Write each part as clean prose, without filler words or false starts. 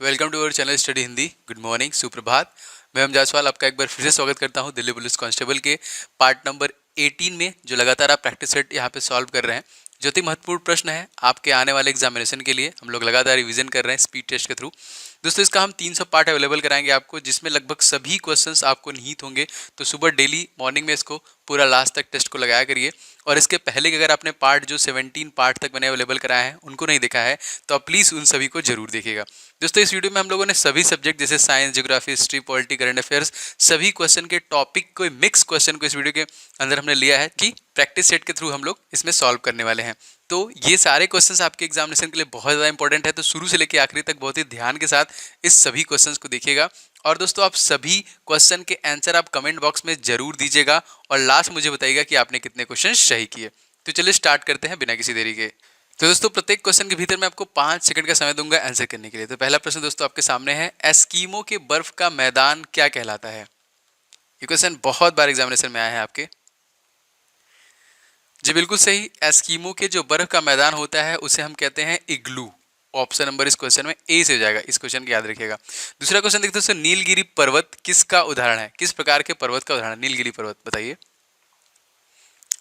Welcome to our channel Study Hindi. Good morning, सुप्रभात। मैं जायसवाल आपका एक बार फिर से स्वागत करता हूं दिल्ली पुलिस कांस्टेबल के पार्ट नंबर 18 में, जो लगातार आप प्रैक्टिस सेट यहां पे सॉल्व कर रहे हैं। जो अति महत्वपूर्ण प्रश्न है आपके आने वाले एग्जामिनेशन के लिए, हम लोग लगातार रिवीजन कर रहे हैं स्पीड टेस्ट के थ्रू। दोस्तों, इसका हम 300 पार्ट अवेलेबल कराएंगे आपको, जिसमें लगभग सभी क्वेश्चंस आपको निहित होंगे। तो सुबह डेली मॉर्निंग में इसको पूरा लास्ट तक टेस्ट को लगाया करिए। और इसके पहले कि अगर आपने पार्ट जो 17 पार्ट तक मैंने अवेलेबल कराए हैं उनको नहीं देखा है, तो आप प्लीज़ उन सभी को जरूर देखिएगा। दोस्तों, इस वीडियो में हम लोगों ने सभी सब्जेक्ट जैसे science, geography, history, polity, current affairs, सभी क्वेश्चन के टॉपिक को, मिक्स क्वेश्चन को इस वीडियो के अंदर हमने लिया है कि प्रैक्टिस सेट के थ्रू हम लोग इसमें सॉल्व करने वाले हैं। तो ये सारे क्वेश्चंस आपके एग्जामिनेशन के लिए बहुत ज़्यादा इंपॉर्टेंट है, तो शुरू से लेकर आखिरी तक बहुत ही ध्यान के साथ इस सभी क्वेश्चंस को देखिएगा। और दोस्तों, आप सभी क्वेश्चन के आंसर आप कमेंट बॉक्स में जरूर दीजिएगा और लास्ट मुझे बताइएगा कि आपने कितने क्वेश्चन सही किए। तो चलिए स्टार्ट करते हैं बिना किसी देरी के। तो दोस्तों, प्रत्येक क्वेश्चन के भीतर मैं आपको 5 सेकंड का समय दूंगा आंसर करने के लिए। तो पहला प्रश्न दोस्तों आपके सामने है, एस्कीमो के बर्फ का मैदान क्या कहलाता है? ये क्वेश्चन बहुत बार एग्जामिनेशन में आया है आपके। जी बिल्कुल सही, एस्कीमो के जो बर्फ का मैदान होता है उसे हम कहते हैं इग्लू। ऑप्शन नंबर इस क्वेश्चन में ए से हो जाएगा। इस क्वेश्चन को याद रखिएगा। दूसरा क्वेश्चन देखते हैं, नीलगिरी पर्वत किसका उदाहरण है? किस प्रकार के पर्वत का उदाहरण? नीलगिरी पर्वत बताइए।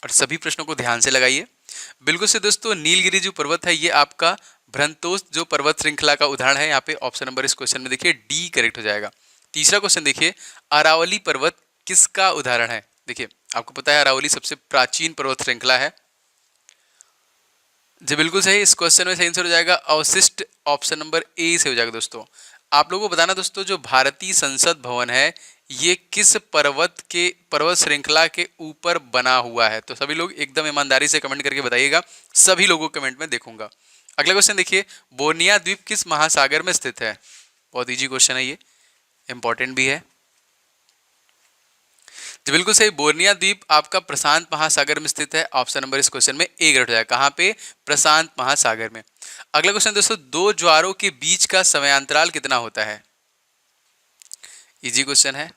और सभी प्रश्नों को ध्यान से लगाइए। बिल्कुल से दोस्तों, नीलगिरी जो पर्वत है ये आपका भ्रंतोस जो पर्वत श्रृंखला का उदाहरण है। यहाँ पे ऑप्शन नंबर इस क्वेश्चन में देखिए डी करेक्ट हो जाएगा। तीसरा क्वेश्चन देखिए, अरावली पर्वत किसका उदाहरण है? देखिए, आपको पता है अरावली सबसे प्राचीन पर्वत श्रृंखला है। जी बिल्कुल सही, इस क्वेश्चन में सही आंसर हो जाएगा अवशिष्ट। ऑप्शन नंबर ए से हो जाएगा। दोस्तों, आप लोगों को बताना दोस्तों, जो भारतीय संसद भवन है ये किस पर्वत श्रृंखला के ऊपर बना हुआ है? तो सभी लोग एकदम ईमानदारी से कमेंट करके बताइएगा। सभी लोगों को कमेंट में देखूंगा। अगला क्वेश्चन देखिए, बोर्निया द्वीप किस महासागर में स्थित है? बहुत इजी क्वेश्चन है, ये इंपॉर्टेंट भी है। तो बिल्कुल सही, बोर्निया द्वीप आपका प्रशांत महासागर में स्थित है। ऑप्शन नंबर इस क्वेश्चन में ए करेक्ट हो जाएगा। कहाँ पे? प्रशांत महासागर में। अगला क्वेश्चन दोस्तों, दो ज्वारों के बीच का समयांतराल कितना होता है? इजी क्वेश्चन है।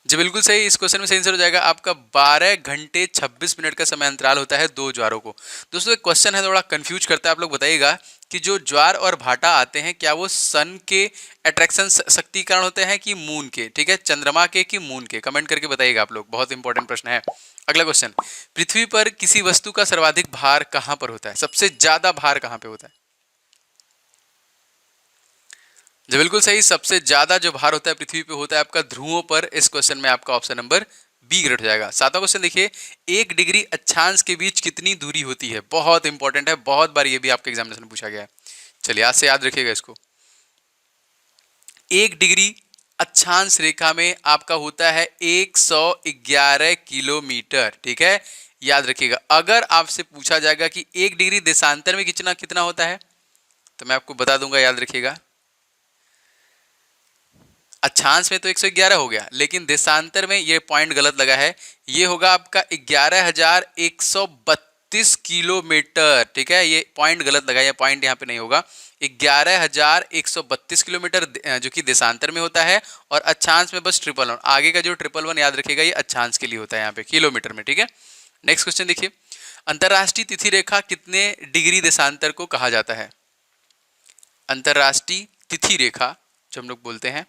जी बिल्कुल सही, इस क्वेश्चन में सही आंसर हो जाएगा आपका 12 घंटे 26 मिनट का समय अंतराल होता है दो ज्वारों को। दोस्तों, एक क्वेश्चन है थोड़ा कंफ्यूज करता है। आप लोग बताइएगा कि जो ज्वार और भाटा आते हैं क्या वो सन के अट्रैक्शन शक्ति कारण होते हैं कि मून के? ठीक है, चंद्रमा के कि मून के? कमेंट करके बताइएगा आप लोग, बहुत इंपॉर्टेंट प्रश्न है। अगला क्वेश्चन, पृथ्वी पर किसी वस्तु का सर्वाधिक भार कहां पर होता है? सबसे ज्यादा भार कहां पे होता है? जी बिल्कुल सही, सबसे ज्यादा जो भार होता है पृथ्वी पे होता है आपका ध्रुवों पर। इस क्वेश्चन में आपका ऑप्शन नंबर बी करेक्ट हो जाएगा। सातवां क्वेश्चन देखिए, 1 डिग्री अक्षांश के बीच कितनी दूरी होती है? बहुत इंपॉर्टेंट है, बहुत बार ये भी आपके एग्जामिनेशन में पूछा गया है। चलिए आज से याद रखिएगा इसको। 1 डिग्री अक्षांश रेखा में आपका होता है 111 किलोमीटर। ठीक है, याद रखिएगा। अगर आपसे पूछा जाएगा कि 1 डिग्री देशांतर में कितना कितना होता है, तो मैं आपको बता दूंगा, याद रखिएगा। अक्षांश में तो 111 हो गया, लेकिन देशांतर में ये पॉइंट गलत लगा है। ये होगा आपका 11,132 किलोमीटर। ठीक है, ये पॉइंट गलत लगा, ये पॉइंट यहाँ पे नहीं होगा। 11,132 किलोमीटर जो कि देशांतर में होता है, और अक्षांश में बस 111। आगे का जो 111 याद रखिएगा, ये अक्षांश के लिए होता है यहाँ पे किलोमीटर में। ठीक है, नेक्स्ट क्वेश्चन देखिए, अंतरराष्ट्रीय तिथि रेखा कितने डिग्री देशांतर को कहा जाता है? अंतरराष्ट्रीय तिथि रेखा जो हम लोग बोलते हैं,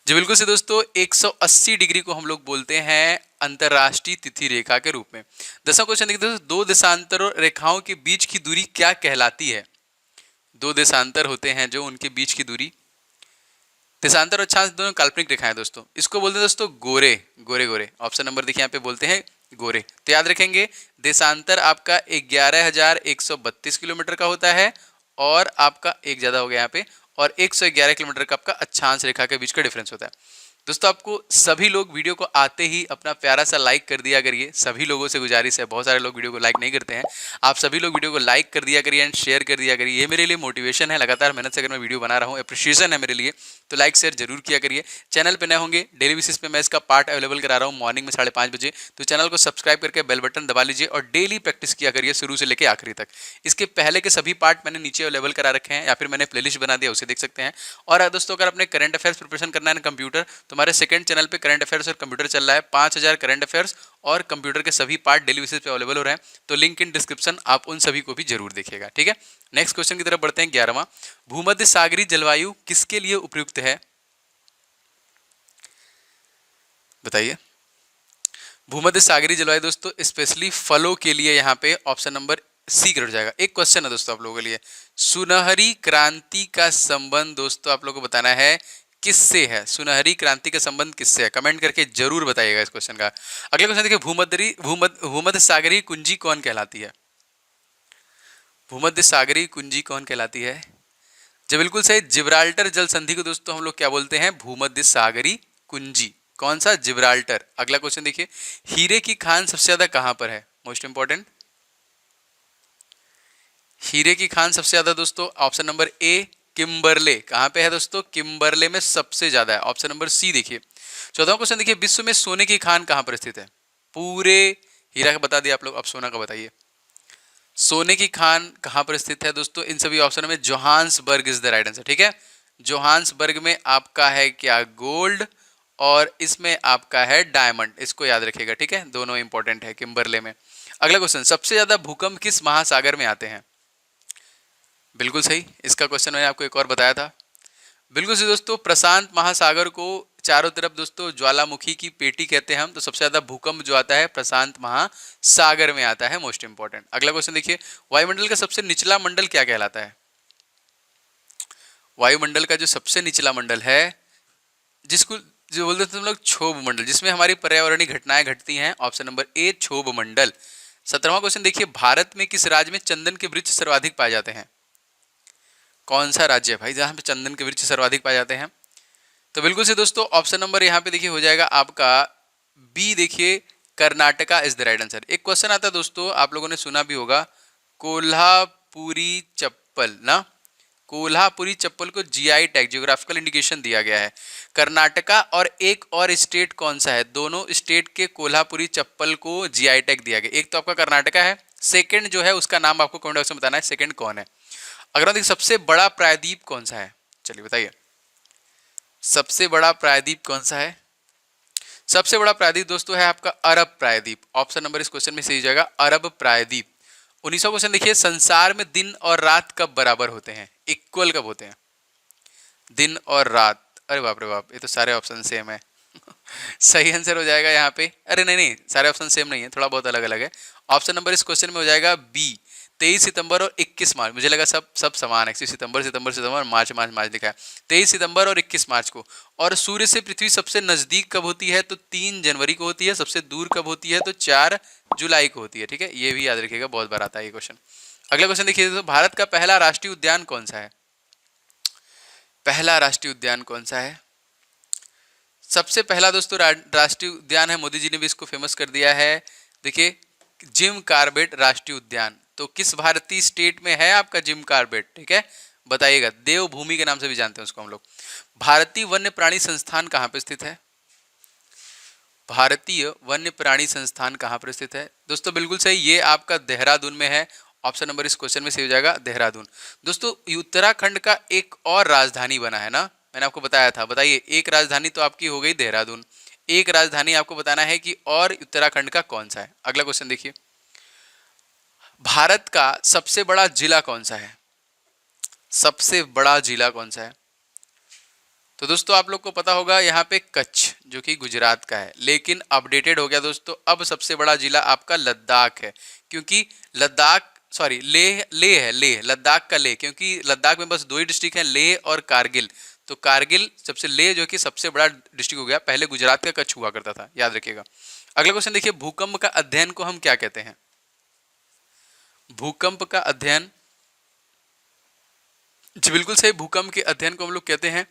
जी बिल्कुल से दोस्तों, 180 डिग्री को हम लोग बोलते हैं अंतरराष्ट्रीय तिथि रेखा के रूप में। 10वां क्वेश्चन देखते हैं, दो देशांतर रेखाओं के बीच की दूरी क्या कहलाती है? दो देशांतर होते हैं जो, उनके बीच की दूरी, देशांतर और अक्षांश दोनों काल्पनिक रेखाएं दोस्तों, इसको बोलते हैं दोस्तों गोरे। गोरे गोरे, ऑप्शन नंबर देखिए यहाँ पे बोलते हैं गोरे। तो याद रखेंगे, देशांतर आपका 11,132 किलोमीटर का होता है, और आपका एक ज्यादा हो गया यहाँ पे, और 111 किलोमीटर का आपका अक्षांश रेखा के बीच का डिफरेंस होता है। दोस्तों, आपको सभी लोग वीडियो को आते ही अपना प्यारा सा लाइक कर दिया करिए। सभी लोगों से गुजारिश है, बहुत सारे लोग वीडियो को लाइक नहीं करते हैं। आप सभी लोग वीडियो को लाइक कर दिया करिए एंड शेयर कर दिया करिए। ये मेरे लिए मोटिवेशन है, लगातार मेहनत से अगर मैं वीडियो बना रहा हूँ, अप्रिशिएशन है मेरे लिए। तो लाइक शेयर जरूर किया करिए। चैनल पे नए होंगे, डेली बेसिस पे मैं इसका पार्ट अवेलेबल करा रहा हूँ मॉर्निंग में 5:30 बजे। तो चैनल को सब्सक्राइब करके बेल बटन दबा लीजिए और डेली प्रैक्टिस किया करिए शुरू से लेकर आखिरी तक। इसके पहले के सभी पार्ट मैंने नीचे अवेलेबल करा रखे हैं, या फिर मैंने प्लेलिस्ट बना दिया, उसे देख सकते हैं। और दोस्तों, अगर अपने करंट अफेयर्स प्रिपरेशन करना है ना कंप्यूटर, तो हमारे सेकंड चैनल पे करंट अफेयर्स और कंप्यूटर चल रहा है। 5000 करंट अफेयर्स और कंप्यूटर के सभी पार्ट डेली बेसिस पे अवेलेबल हो रहे हैं, तो लिंक इन डिस्क्रिप्शन, आप उन सभी को भी जरूर देखिएगा। ठीक है, नेक्स्ट क्वेश्चन की तरफ बढ़ते हैं। 11वां, भूमध्य सागरीय जलवायु किसके लिए उपयुक्त है? बताइए। भूमध्य सागरीय जलवायु दोस्तों स्पेशली फलों के लिए यहाँ पे ऑप्शन नंबर सी कट जाएगा। एक क्वेश्चन है दोस्तों आप लोगों के लिए, सुनहरी क्रांति का संबंध दोस्तों आप लोगों को बताना है किससे है? सुनहरी क्रांति का संबंध किससे है? कमेंट करके जरूर बताइएगा इस क्वेश्चन का। अगला क्वेश्चन देखिए, भूमध्य सागरीय कुंजी कौन कहलाती है? भूमध्य सागरीय कुंजी कौन कहलाती है? जो बिल्कुल सही, जिब्राल्टर जल संधि को दोस्तों हम लोग क्या बोलते हैं? भूमध्य सागरीय कुंजी। कौन सा? जिब्राल्टर। अगला क्वेश्चन देखिए, हीरे की खान सबसे ज्यादा कहां पर है? मोस्ट इंपॉर्टेंट, हीरे की खान सबसे ज्यादा दोस्तों ऑप्शन नंबर ए किम्बरले। कहां पे है दोस्तों? किम्बरले में सबसे ज्यादा है, ऑप्शन नंबर सी देखिए। 14वां क्वेश्चन देखिए, विश्व में सोने की खान कहां पर स्थित है? पूरे हीरा का बता दिया आप लोग, अब सोना का बताइए। सोने की खान कहां पर स्थित है दोस्तों? इन सभी ऑप्शन में Johannesburg is the right answer. ठीक है, जोहान्सबर्ग में आपका है क्या? गोल्ड, और इसमें आपका है डायमंड। इसको याद रखिएगा। ठीक है, दोनों इंपॉर्टेंट है किम्बरले में। अगला क्वेश्चन, सबसे ज्यादा भूकंप किस महासागर में आते हैं? बिल्कुल सही, इसका क्वेश्चन मैंने आपको एक और बताया था। बिल्कुल सही दोस्तों, प्रशांत महासागर को चारों तरफ दोस्तों ज्वालामुखी की पेटी कहते हैं हम, तो सबसे ज्यादा भूकंप जो आता है प्रशांत महासागर में आता है। Most important. अगला क्वेश्चन देखिए, वायुमंडल का सबसे निचला मंडल क्या कहलाता है? वायुमंडल का जो सबसे निचला मंडल है, जिसको जो बोलते हैं हम लोग क्षोभ मंडल, जिसमें हमारी पर्यावरणीय घटनाएं घटती हैं, ऑप्शन नंबर ए क्षोभ मंडल। 17वां क्वेश्चन देखिए, भारत में किस राज्य में चंदन के वृक्ष सर्वाधिक पाए जाते हैं? कौन सा राज्य है भाई जहां पे चंदन के वृक्ष सर्वाधिक पाए जाते हैं? तो बिल्कुल से दोस्तों ऑप्शन नंबर यहाँ पे देखिए हो जाएगा आपका बी देखिए, Karnataka is the right answer. एक क्वेश्चन आता है दोस्तों, आप लोगों ने सुना भी होगा, कोल्हापुरी चप्पल ना, कोल्हापुरी चप्पल को जीआई टैग, जियोग्राफिकल इंडिकेशन दिया गया है। कर्नाटका और एक और स्टेट कौन सा है? दोनों स्टेट के कोल्हापुरी चप्पल को जीआई टैग दिया गया। एक तो आपका कर्नाटका है, सेकंड जो है उसका नाम आपको कमेंट बॉक्स में बताना है, सेकंड कौन है। अगर देखिए सबसे बड़ा प्रायद्वीप कौन सा है? चलिए बताइए, सबसे बड़ा प्रायद्वीप कौन सा है? सबसे बड़ा प्रायद्वीप दोस्तों है आपका अरब प्रायद्वीप। ऑप्शन नंबर इस क्वेश्चन में सही हो जाएगा, अरब प्रायद्वीप। 19वां क्वेश्चन देखिए, संसार में दिन और रात कब बराबर होते हैं? इक्वल कब होते हैं? दिन और रात। अरे बाप रे बाप, ये तो सारे ऑप्शन सेम है। सही आंसर हो जाएगा यहाँ पे, अरे नहीं नहीं, सारे ऑप्शन सेम नहीं है, थोड़ा बहुत अलग अलग है। ऑप्शन नंबर इस क्वेश्चन में हो जाएगा बी, 23 सितंबर और 21 मार्च। मुझे लगा सब समान है, सितंबर मार्च लिखा है। 23 सितंबर और 21 मार्च को। और सूर्य से पृथ्वी सबसे नजदीक कब होती है? तो 3 जनवरी को होती है। सबसे दूर कब होती है? तो 4 जुलाई को होती है। ठीक है, ये भी याद रखिएगा, बहुत बार आता है ये क्वेश्चन। अगला क्वेश्चन देखिए, तो भारत का पहला राष्ट्रीय उद्यान कौन सा है? पहला राष्ट्रीय उद्यान कौन सा है? सबसे पहला दोस्तों राष्ट्रीय उद्यान है, मोदी जी ने भी इसको फेमस कर दिया है। देखिए, जिम कार्बेट राष्ट्रीय उद्यान। तो किस भारतीय स्टेट में है आपका जिम कार्बेट? ठीक है, बताइएगा। देवभूमि के नाम से भी जानते हैं उसको हम लोग। भारतीय वन्य प्राणी संस्थान कहाँ पे स्थित है? भारतीय वन्य प्राणी संस्थान कहाँ पर स्थित है? दोस्तों बिल्कुल सही, ये आपका देहरादून में है। ऑप्शन नंबर इस क्वेश्चन में सही हो जाएगा, देहरादून। दोस्तों उत्तराखंड का एक और राजधानी बना है ना, मैंने आपको बताया था। बताइए, एक राजधानी तो आपकी हो गई देहरादून, एक राजधानी आपको बताना है कि और उत्तराखंड का कौन सा है। अगला क्वेश्चन देखिए, भारत का सबसे बड़ा जिला कौन सा है? सबसे बड़ा जिला कौन सा है? तो दोस्तों आप लोग को पता होगा यहाँ पे कच्छ, जो कि गुजरात का है, लेकिन अपडेटेड हो गया दोस्तों। अब सबसे बड़ा जिला आपका लद्दाख है, क्योंकि लद्दाख सॉरी लेह है, लेह लद्दाख का लेह, क्योंकि लद्दाख में बस 2 ही डिस्ट्रिक्ट हैं, लेह और कारगिल। तो कारगिल सबसे, लेह जो कि सबसे बड़ा डिस्ट्रिक्ट हो गया। पहले गुजरात का कच्छ हुआ करता था, याद रखिएगा। अगला क्वेश्चन देखिए, भूकंप का अध्ययन को हम क्या कहते हैं? भूकंप का अध्ययन, जी बिल्कुल सही, भूकंप के अध्ययन को हम लोग कहते हैं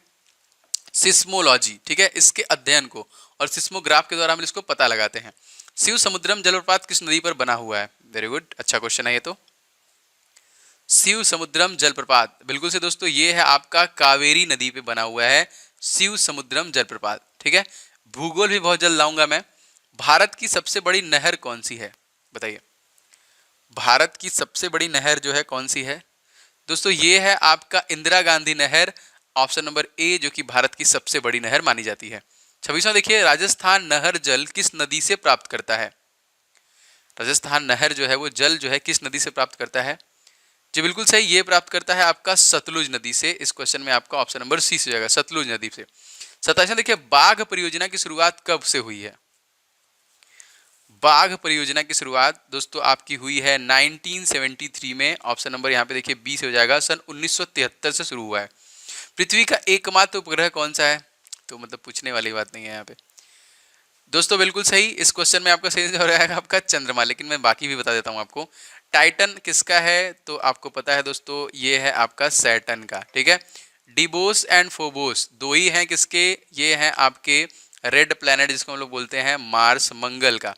सिस्मोलॉजी। ठीक है, इसके अध्ययन को, और सिस्मोग्राफ के द्वारा हम इसको पता लगाते हैं। शिव समुद्रम जलप्रपात किस नदी पर बना हुआ है? वेरी गुड, अच्छा क्वेश्चन है ये तो। शिव समुद्रम जलप्रपात, बिल्कुल से दोस्तों ये है आपका कावेरी नदी पे बना हुआ है शिव समुद्रम जलप्रपात। ठीक है, भूगोल भी बहुत जल्द लाऊंगा मैं। भारत की सबसे बड़ी नहर कौन सी है? बताइए, भारत की सबसे बड़ी नहर जो है कौन सी है? दोस्तों ये है आपका इंदिरा गांधी नहर, ऑप्शन नंबर ए, जो कि भारत की सबसे बड़ी नहर मानी जाती है। 26वां देखिए, राजस्थान नहर जल किस नदी से प्राप्त करता है? राजस्थान नहर जो है वो जल जो है किस नदी से प्राप्त करता है? जी बिल्कुल सही, ये प्राप्त करता है आपका सतलुज नदी से। इस क्वेश्चन में आपका ऑप्शन नंबर सी से जाएगा, सतलुज नदी से। 27वां देखिए, बाघ परियोजना की शुरुआत कब से हुई है? बाघ परियोजना की शुरुआत दोस्तों आपकी हुई है 1973 में। ऑप्शन नंबर यहाँ पे देखिए बी से हो जाएगा, सन 1973 से शुरू हुआ है। पृथ्वी का एकमात्र उपग्रह कौन सा है? तो मतलब पूछने वाली बात नहीं है यहाँ पे दोस्तों। बिल्कुल सही, इस क्वेश्चन में आपका सही हो रहेगा आपका चंद्रमा, लेकिन मैं बाकी भी बता देता हूँ आपको। टाइटन किसका है? तो आपको पता है दोस्तों, ये है आपका सैटर्न का, ठीक है। डिबोस एंड फोबोस दो ही हैं किसके? ये हैं आपके रेड प्लैनेट जिसको हम लोग बोलते हैं मार्स, मंगल का।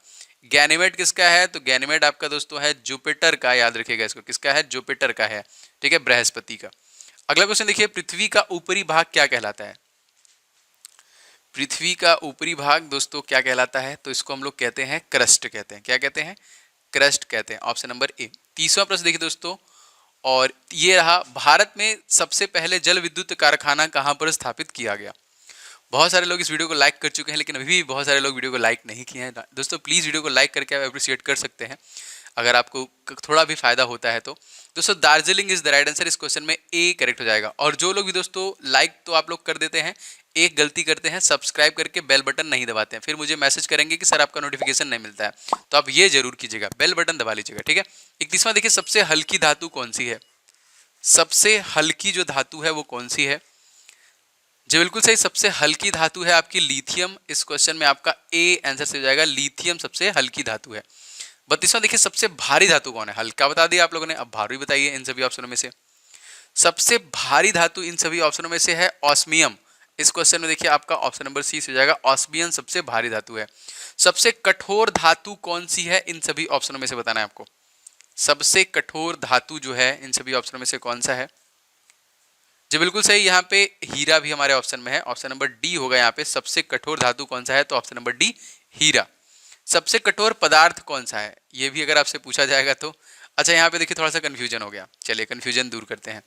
गैनीमेड किसका है? तो गैनीमेड आपका दोस्तों है जुपिटर का, याद रखिएगा इसको, किसका है? जुपिटर का है, ठीक है, बृहस्पति का। अगला क्वेश्चन देखिए, पृथ्वी का ऊपरी भाग क्या कहलाता है? पृथ्वी का ऊपरी भाग दोस्तों क्या कहलाता है? तो इसको हम लोग कहते हैं क्रस्ट कहते हैं। क्या कहते हैं? क्रस्ट कहते हैं। Option number A. 30वां प्रश्न देखिए दोस्तों, और ये रहा, भारत में सबसे पहले जल विद्युत कारखाना कहां पर स्थापित किया गया? बहुत सारे लोग इस वीडियो को लाइक कर चुके हैं, लेकिन अभी भी बहुत सारे लोग वीडियो को लाइक नहीं किए हैं। दोस्तों प्लीज वीडियो को लाइक करके आप अप्रिशिएट कर सकते हैं अगर आपको थोड़ा भी फायदा होता है तो। दोस्तों Darjeeling is the right answer, इस क्वेश्चन में ए करेक्ट हो जाएगा। और जो लोग भी दोस्तों लाइक तो आप लोग कर देते हैं, एक गलती करते हैं, सब्सक्राइब करके बेल बटन नहीं दबाते हैं, फिर मुझे मैसेज करेंगे कि सर आपका नोटिफिकेशन नहीं मिलता है। तो आप ये जरूर कीजिएगा, बेल बटन दबा लीजिएगा, ठीक है। 31वां देखिए, सबसे हल्की धातु कौन सी है? सबसे हल्की जो धातु है वो कौन सी है? जी बिल्कुल सही, सबसे हल्की धातु है आपकी लिथियम। इस क्वेश्चन में आपका ए आंसर से हो जाएगा, लिथियम सबसे हल्की धातु है। 32वां देखिए, सबसे भारी धातु कौन है? हल्का बता दिया आप लोगों ने, अब भारी बताइए इन सभी ऑप्शनों में से। सबसे भारी धातु इन सभी ऑप्शनों में से है ऑस्मियम। इस क्वेश्चन में देखिए आपका ऑप्शन नंबर सी से हो जाएगा, ऑस्मियम सबसे भारी धातु है। सबसे कठोर धातु कौन सी है? इन सभी ऑप्शनों में से बताना है आपको। सबसे कठोर धातु जो है इन सभी ऑप्शनों में से कौन सा है? जी बिल्कुल सही, यहाँ पे हीरा भी हमारे ऑप्शन में है। ऑप्शन नंबर डी होगा यहाँ पे, सबसे कठोर धातु कौन सा है? तो ऑप्शन नंबर डी हीरा। सबसे कठोर पदार्थ कौन सा है? ये भी अगर आपसे पूछा जाएगा तो। अच्छा यहाँ पे देखिए थोड़ा सा कंफ्यूजन हो गया, चलिए कंफ्यूजन दूर करते हैं।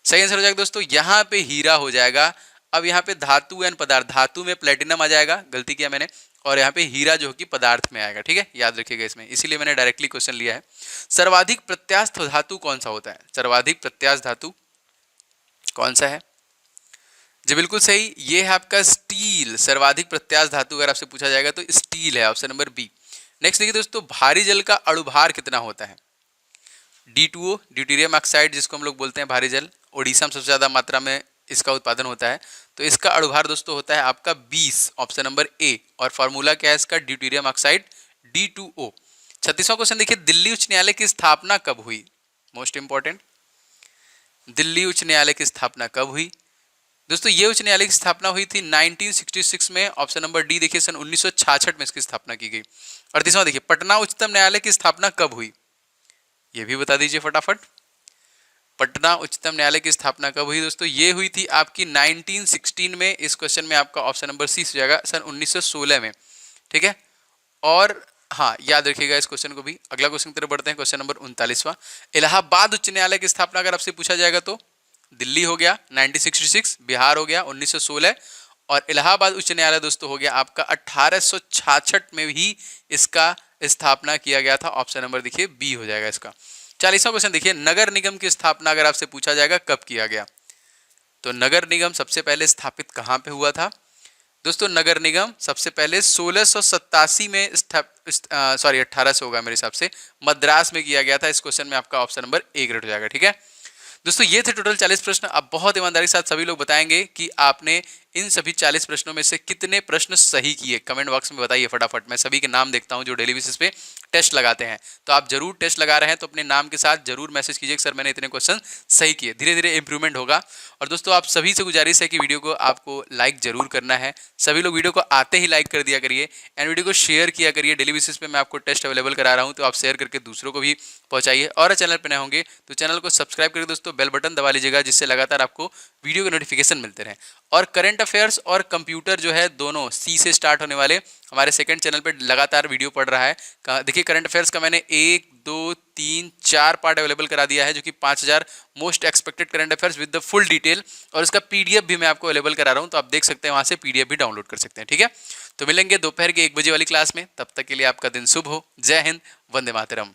सही आंसर हो जाएगा दोस्तों यहाँ पे हीरा हो जाएगा। अब यहाँ पे धातु एंड पदार्थ, धातु में प्लेटिनम आ जाएगा, गलती किया मैंने, और यहाँ पे हीरा जो कि पदार्थ में आएगा, ठीक है, याद रखिएगा इसमें, इसीलिए मैंने डायरेक्टली क्वेश्चन लिया है। सर्वाधिक प्रत्यास्थ धातु कौन सा होता है? सर्वाधिक प्रत्यास्थ धातु कौन सा है? जी बिल्कुल सही, ये है आपका स्टील। सर्वाधिक प्रत्यास्थ धातु अगर आपसे पूछा जाएगा तो स्टील है, ऑप्शन नंबर बी। नेक्स्ट देखिए दोस्तों, भारी जल का अणुभार कितना होता है? D2O, ड्यूटेरियम ऑक्साइड जिसको हम लोग बोलते हैं भारी जल, ओडिशा में सबसे ज्यादा मात्रा में इसका उत्पादन होता है। तो इसका अणुभार दोस्तों होता है आपका 20, ऑप्शन नंबर ए। और फॉर्मूला क्या है इसका? Deuterium oxide D2O। 36वां क्वेश्चन देखिए, दिल्ली उच्च न्यायालय की स्थापना कब हुई? मोस्ट इंपॉर्टेंट, दिल्ली उच्च न्यायालय की स्थापना कब हुई? दोस्तों ये उच्च न्यायालय की स्थापना हुई थी 1966 में। ऑप्शन नंबर डी देखिए, सन 1966 में इसकी स्थापना की गई। 38वां देखिए, पटना उच्चतम न्यायालय की स्थापना कब हुई? ये भी बता दीजिए फटाफट। पटना उच्चतम न्यायालय की स्थापना कब हुई दोस्तों? ये हुई थी आपकी 1916 में। इस क्वेश्चन में आपका ऑप्शन नंबर सी हो जाएगा, सन 1916 में, ठीक है। और हाँ याद रखिएगा इस क्वेश्चन को भी। अगला क्वेश्चन की तरफ बढ़ते हैं, क्वेश्चन नंबर 39वां। इलाहाबाद उच्च न्यायालय की स्थापना अगर आपसे पूछा जाएगा तो दिल्ली हो गया 1966, बिहार हो गया 1916, और इलाहाबाद उच्च न्यायालय दोस्तों हो गया आपका 1866 में ही इसका स्थापना किया गया था। ऑप्शन नंबर देखिए बी हो जाएगा इसका। 40वां क्वेश्चन देखिए, नगर निगम की स्थापना अगर आपसे पूछा जाएगा कब किया गया? तो नगर निगम सबसे पहले स्थापित कहां पे हुआ था दोस्तों? नगर निगम सबसे पहले 1687 में 1800 होगा मेरे हिसाब से, मद्रास में किया गया था। इस क्वेश्चन में आपका ऑप्शन नंबर ए ग्रेड हो जाएगा, ठीक है दोस्तों। ये थे टोटल 40 प्रश्न। अब बहुत ईमानदारी के साथ सभी लोग बताएंगे कि आपने इन सभी 40 प्रश्नों में से कितने प्रश्न सही किए। कमेंट बॉक्स में बताइए फटाफट, मैं सभी के नाम देखता हूं जो डेली बेसिस पे टेस्ट लगाते हैं। तो आप जरूर टेस्ट लगा रहे हैं तो अपने नाम के साथ जरूर मैसेज कीजिए कि सर मैंने इतने क्वेश्चन सही किए। धीरे धीरे इंप्रूवमेंट होगा। और दोस्तों आप सभी से गुजारिश है कि वीडियो को आपको लाइक जरूर करना है। सभी लोग वीडियो को आते ही लाइक कर दिया करिए, एंड वीडियो को शेयर किया करिए। डेली बेसिस पे मैं आपको टेस्ट अवेलेबल करा रहा हूँ, तो आप शेयर करके दूसरों को भी पहुंचाइए। और चैनल पर नए होंगे तो चैनल को सब्सक्राइब करके दोस्तों बेल बटन दबा लीजिएगा, जिससे लगातार आपको वीडियो के नोटिफिकेशन मिलते रहे। और करंट अफेयर्स और कंप्यूटर जो है दोनों सी से स्टार्ट होने वाले हमारे सेकंड चैनल पे लगातार वीडियो पड़ रहा है। देखिए करंट अफेयर्स का मैंने 1 2 3 4 पार्ट अवेलेबल करा दिया है, जो कि 5000 most expected current affairs with the full detail, और इसका पीडीएफ भी मैं आपको अवेलेबल करा रहा हूं, तो आप देख सकते हैं वहां से पीडीएफ भी डाउनलोड कर सकते हैं। ठीक है, तो मिलेंगे दोपहर के 1 बजे वाली क्लास में, तब तक के लिए आपका दिन शुभ हो। जय हिंद, वंदे मातरम।